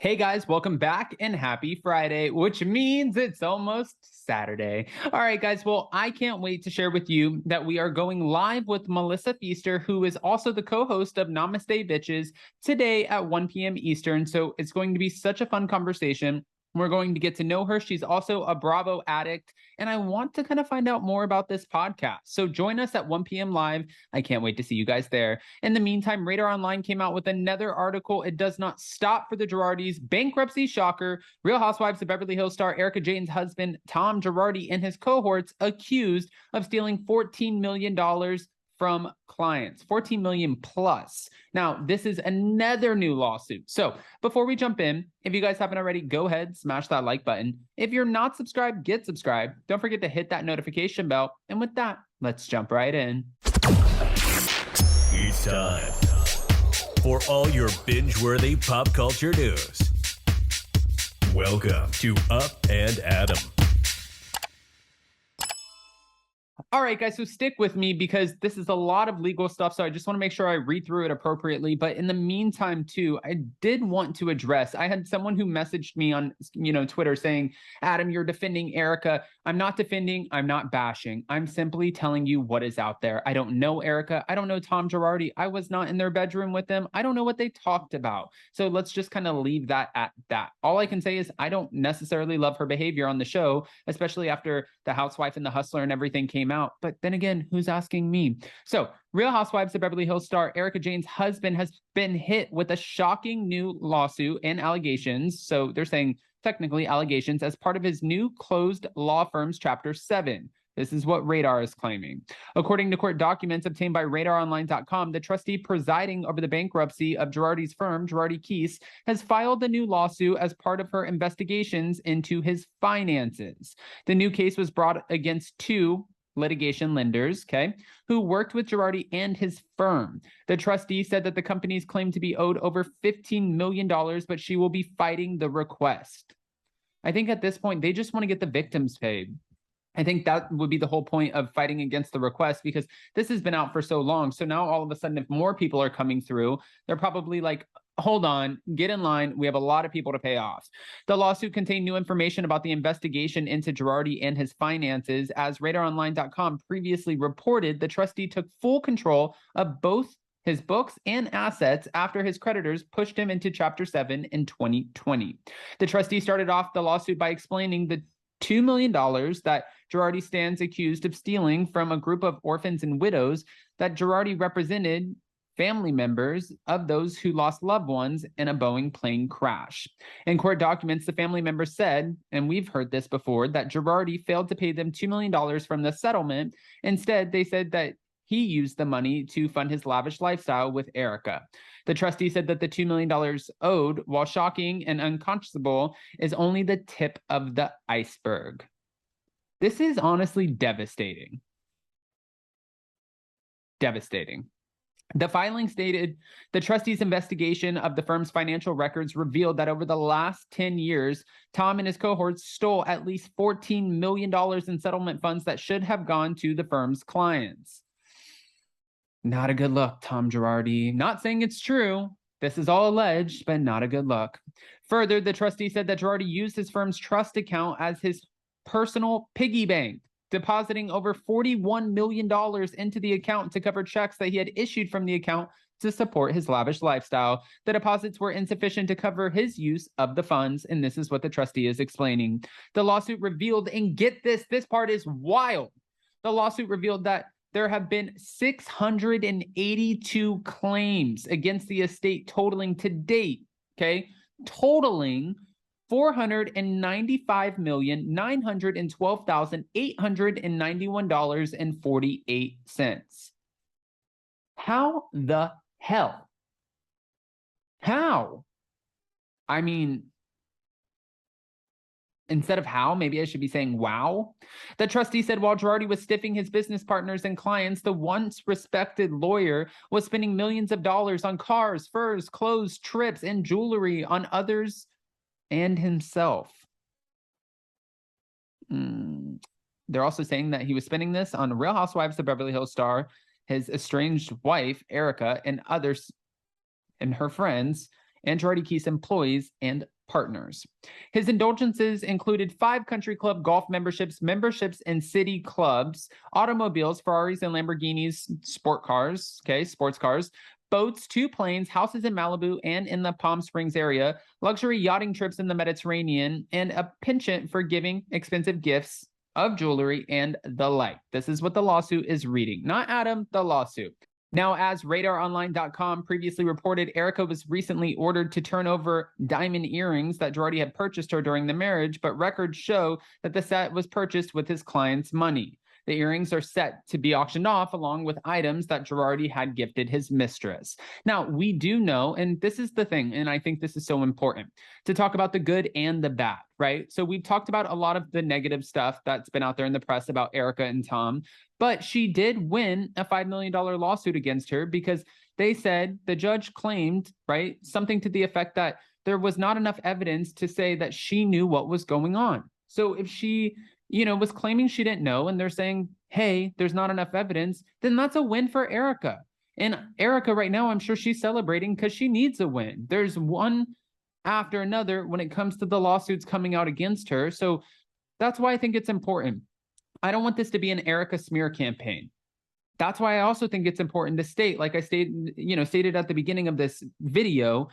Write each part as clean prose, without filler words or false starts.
Hey guys, welcome back and happy Friday, which means it's almost Saturday. All right, guys. Well, I can't wait to share with you that we are going live with Melissa Feaster, who is also the co-host of Namaste Bitches, today at 1 p.m. Eastern. So it's going to be such a fun conversation. We're going to get to know her. She's also a Bravo addict, and I want to kind of find out more about this podcast. So join us at 1 p.m. live. I can't wait to see you guys there. In the meantime, Radar Online came out with another article. It does not stop for the Girardis. Bankruptcy shocker. Real Housewives of Beverly Hills star Erika Jayne's husband, Tom Girardi, and his cohorts accused of stealing $14 million from clients, 14 million plus. Now, this is another new lawsuit. So before we jump in, if you guys haven't already, go ahead, smash that like button. If you're not subscribed, get subscribed. Don't forget to hit that notification bell. And with that, let's jump right in. It's time for all your binge-worthy pop culture news. Welcome to Up and Adam. All right, guys, so stick with me because this is a lot of legal stuff, so I just want to make sure I read through it appropriately. But in the meantime, too, I did want to address, I had someone who messaged me on, Twitter saying, Adam, you're defending Erika. I'm not defending, I'm not bashing. I'm simply telling you what is out there. I don't know Erika. I don't know Tom Girardi. I was not in their bedroom with them. I don't know what they talked about. So let's just kind of leave that at that. All I can say is I don't necessarily love her behavior on the show, especially after The Housewife and The Hustler and everything came out. But then again, who's asking me? So Real Housewives of Beverly Hills star Erika Jayne's husband has been hit with a shocking new lawsuit and allegations. So they're saying technically allegations as part of his new closed law firm's Chapter 7. This is what Radar is claiming. According to court documents obtained by RadarOnline.com, the trustee presiding over the bankruptcy of Girardi's firm, Girardi Keese, has filed the new lawsuit as part of her investigations into his finances. The new case was brought against two litigation lenders, who worked with Girardi and his firm. The trustee said that the companies claimed to be owed over $15 million, but she will be fighting the request. I think at this point, they just want to get the victims paid. I think that would be the whole point of fighting against the request, because this has been out for so long. So now all of a sudden, if more people are coming through, they're probably like, hold on, get in line. We have a lot of people to pay off. The lawsuit contained new information about the investigation into Girardi and his finances. As RadarOnline.com previously reported, the trustee took full control of both his books and assets after his creditors pushed him into Chapter 7 in 2020. The trustee started off the lawsuit by explaining the $2 million that Girardi stands accused of stealing from a group of orphans and widows that Girardi represented family members of those who lost loved ones in a Boeing plane crash. In court documents, the family members said, and we've heard this before, that Girardi failed to pay them $2 million from the settlement. Instead, they said that he used the money to fund his lavish lifestyle with Erika. The trustee said that the $2 million owed, while shocking and unconscionable, is only the tip of the iceberg. This is honestly devastating. Devastating. The filing stated the trustee's investigation of the firm's financial records revealed that over the last 10 years, Tom and his cohorts stole at least $14 million in settlement funds that should have gone to the firm's clients. Not a good look, Tom Girardi. Not saying it's true. This is all alleged, but not a good look. Further, the trustee said that Girardi used his firm's trust account as his personal piggy bank, depositing over $41 million into the account to cover checks that he had issued from the account to support his lavish lifestyle. The deposits were insufficient to cover his use of the funds, and this is what the trustee is explaining. The lawsuit revealed, and get this part is wild. The lawsuit revealed that there have been 682 claims against the estate totaling to date, totaling $495,912,891.48. How the hell? How? I mean, instead of how, maybe I should be saying wow. The trustee said while Girardi was stiffing his business partners and clients, the once respected lawyer was spending millions of dollars on cars, furs, clothes, trips, and jewelry on others and himself. They're also saying that he was spending this on Real Housewives of Beverly Hills star, his estranged wife, Erika, and others and her friends, and Girardi Keith's employees and partners. His indulgences included 5 country club golf memberships, memberships in city clubs, automobiles, Ferraris and Lamborghinis, sports cars, boats, 2 planes, houses in Malibu and in the Palm Springs area, luxury yachting trips in the Mediterranean, and a penchant for giving expensive gifts of jewelry and the like. This is what the lawsuit is reading. Not Adam, the lawsuit. Now, as RadarOnline.com previously reported, Erika was recently ordered to turn over diamond earrings that Girardi had purchased her during the marriage, but records show that the set was purchased with his client's money. The earrings are set to be auctioned off along with items that Girardi had gifted his mistress. Now, we do know, and this is the thing, and I think this is so important, to talk about the good and the bad, right? So we've talked about a lot of the negative stuff that's been out there in the press about Erika and Tom, but she did win a $5 million lawsuit against her because they said, the judge claimed, right, something to the effect that there was not enough evidence to say that she knew what was going on. So if she was claiming she didn't know, and they're saying, hey, there's not enough evidence, then that's a win for Erika. And Erika right now, I'm sure she's celebrating because she needs a win. There's one after another when it comes to the lawsuits coming out against her. So that's why I think it's important. I don't want this to be an Erika smear campaign. That's why I also think it's important to state, like I stated at the beginning of this video,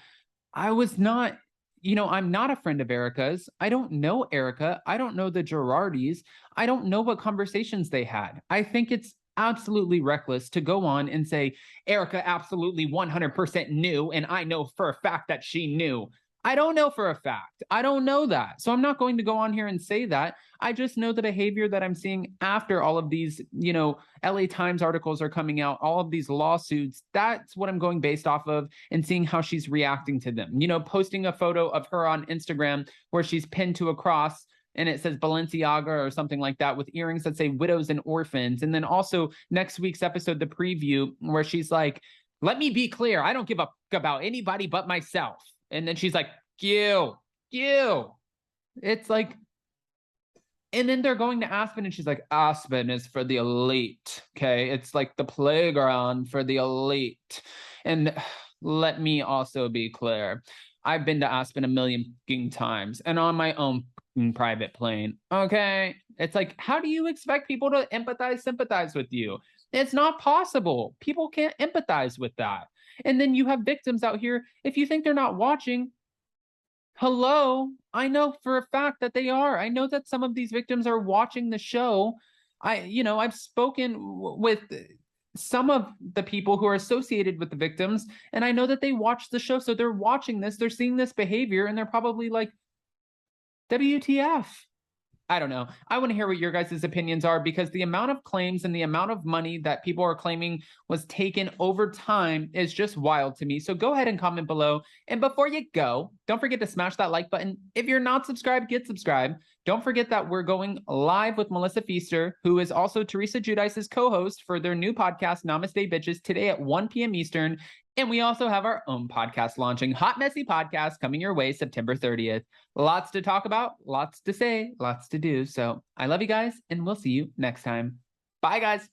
I'm not a friend of Erika's. I don't know Erika. I don't know the Girardis. I don't know what conversations they had. I think it's absolutely reckless to go on and say, Erika absolutely 100% knew, and I know for a fact that she knew. I don't know for a fact. I don't know that. So I'm not going to go on here and say that. I just know the behavior that I'm seeing after all of these, LA Times articles are coming out, all of these lawsuits. That's what I'm going based off of and seeing how she's reacting to them. Posting a photo of her on Instagram where she's pinned to a cross and it says Balenciaga or something like that with earrings that say widows and orphans. And then also next week's episode, the preview, where she's like, let me be clear. I don't give a fuck about anybody but myself. And then she's like, you. It's like, and then they're going to Aspen and she's like, Aspen is for the elite. Okay. It's like the playground for the elite. And let me also be clear. I've been to Aspen a million times and on my own private plane. Okay. It's like, how do you expect people to sympathize with you? It's not possible. People can't empathize with that. And then you have victims out here. If you think they're not watching, hello, I know for a fact that they are. I know that some of these victims are watching the show. I've spoken with some of the people who are associated with the victims, and I know that they watch the show. So they're watching this, they're seeing this behavior, and they're probably like, WTF? I don't know. I want to hear what your guys' opinions are, because the amount of claims and the amount of money that people are claiming was taken over time is just wild to me. So go ahead and comment below. And before you go, don't forget to smash that like button. If you're not subscribed, get subscribed. Don't forget that we're going live with Melissa Feaster, who is also Teresa Giudice's co-host for their new podcast, Namaste Bitches, today at 1 p.m. Eastern. And we also have our own podcast launching, Hot Messy Podcast, coming your way September 30th. Lots to talk about, lots to say, lots to do. So I love you guys, and we'll see you next time. Bye, guys.